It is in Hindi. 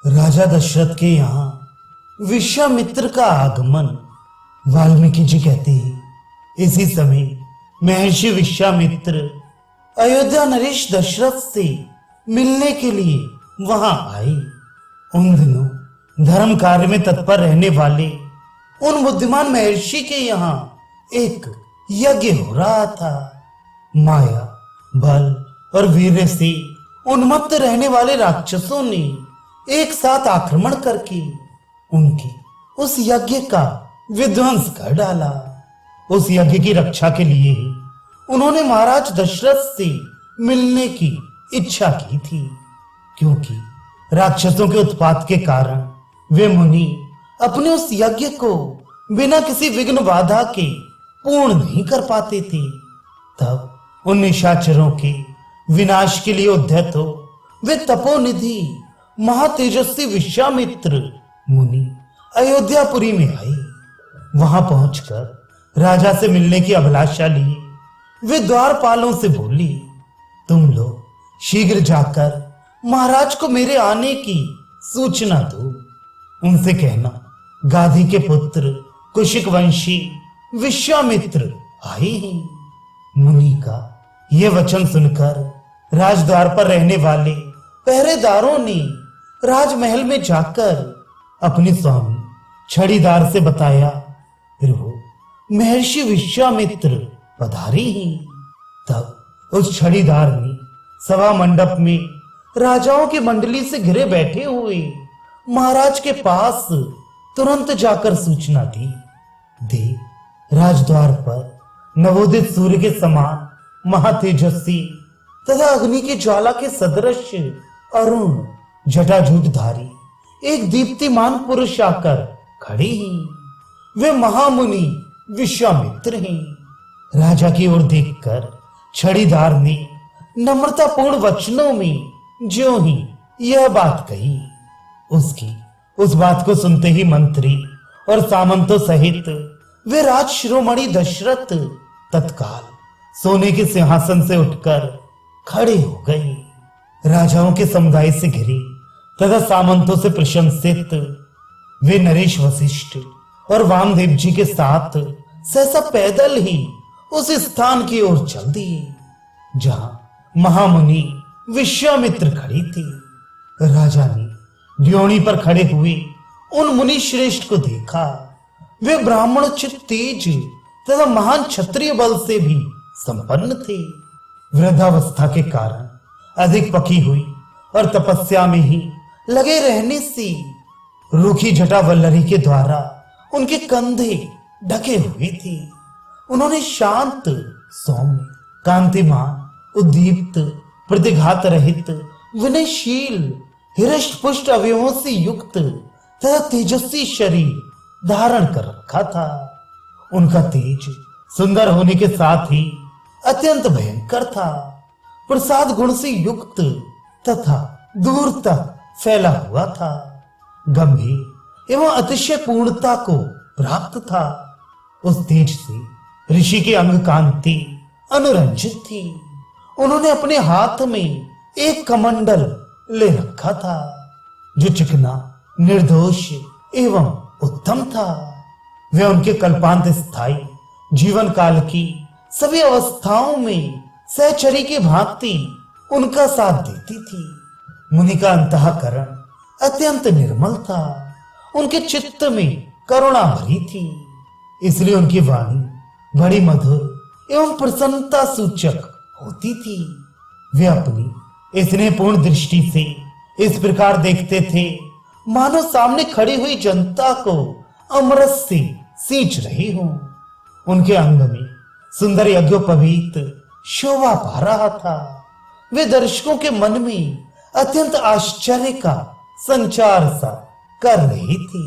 राजा दशरथ के यहाँ विश्वामित्र का आगमन। वाल्मीकि जी कहते हैं इसी समय महर्षि विश्वामित्र अयोध्या नरेश दशरथ से मिलने के लिए वहां आए। उन दिनों धर्म कार्य में तत्पर रहने वाले उन बुद्धिमान महर्षि के यहाँ एक यज्ञ हो रहा था। माया, बल और वीर्य से उन्मत्त रहने वाले राक्षसों ने एक साथ आक्रमण करके उनके उस यज्ञ का विध्वंस कर डाला। उस यज्ञ की रक्षा के लिए ही उन्होंने महाराज दशरथ से मिलने की इच्छा की थी, क्योंकि राक्षसों के उत्पात के कारण वे मुनि अपने उस यज्ञ को बिना किसी विघ्न बाधा के पूर्ण नहीं कर पाते थे। तब उन निशाचरों के विनाश के लिए उद्यत हो वे तपोनिधि महातेजस्वी विश्वामित्र मुनि अयोध्यापुरी में आए। वहां पहुंचकर राजा से मिलने की अभिलाषा लिए वे द्वारपालों से बोली, तुम लोग शीघ्र जाकर महाराज को मेरे आने की सूचना दो। उनसे कहना गाधी के पुत्र कुशिक वंशी विश्वामित्र आए हैं। मुनि का यह वचन सुनकर राजद्वार पर रहने वाले पहरेदारों ने राजमहल में जाकर अपने स्वामी छड़ीदार से बताया, प्रभु महर्षि विश्वामित्र पधारे हैं। तब उस छड़ीदार ने सभा मंडप में राजाओं की मंडली से घिरे बैठे हुए महाराज के पास तुरंत जाकर सूचना दी। राजद्वार पर नवोदित सूर्य के समान महातेजस्वी तथा अग्नि की ज्वाला के सदृश अरुण जटाजूटधारी एक दीप्तिमान पुरुष आकर खड़े हैं। वे महामुनि विश्वामित्र हैं। राजा की ओर देखकर छड़ीदार ने नम्रतापूर्ण वचनों में ज्यों ही यह बात कही, उसकी उस बात को सुनते ही मंत्री और सामंतों सहित वे राज शिरोमणि दशरथ तत्काल सोने के सिंहासन से उठकर खड़े हो गए। राजाओं के समुदाय से घिरे तथा सामंतों से प्रशंसित वे नरेश वशिष्ठ और वामदेव जी के साथ सहसा पैदल ही उस स्थान की ओर चल दिए जहां महामुनि विश्वामित्र खड़ी थी। राजा ने ड्योणी पर खड़े हुए उन मुनि श्रेष्ठ को देखा। वे ब्राह्मणोचित तेज तथा महान क्षत्रिय बल से भी संपन्न थे। वृद्धावस्था के कारण अधिक पकी हुई और तपस्या में ही लगे रहने से रूखी जटा वल्लरी के द्वारा उनके कंधे ढके हुए थे। उन्होंने शांत, सौम्य, कांतिमान, उद्दीप्त, प्रतिघात रहित, विनयशील, हृष्ट पुष्ट अवयवों से युक्त तथा तेजस्वी शरीर धारण कर रखा था। उनका तेज सुंदर होने के साथ ही अत्यंत भयंकर था। प्रसाद गुण से युक्त तथा दूर तक फैला हुआ था। गंभीर एवं अतिशय पूर्णता को प्राप्त था। उस तेज से ऋषि की अंग कांति अनुरंजित थी। उन्होंने अपने हाथ में एक कमंडल ले रखा था जो चिकना, निर्दोष एवं उत्तम था। वे उनके कल्पांत स्थायी जीवन काल की सभी अवस्थाओं में सहचरी की भांति उनका साथ देती थी। मुनि का अंतःकरण अत्यंत निर्मल था। उनके चित्त में करुणा भरी थी, इसलिए उनकी वाणी बड़ी मधुर एवं प्रसन्नता सूचक होती थी। वे अपनी स्नेहपूर्ण दृष्टि से इस प्रकार देखते थे मानो सामने खड़ी हुई जनता को अमृत से सींच रही हूं। उनके अंग में सुंदर यज्ञोपवीत शोभा पा रहा था। वे दर्शकों के मन में अत्यंत आश्चर्य का संचार सा कर रही थी।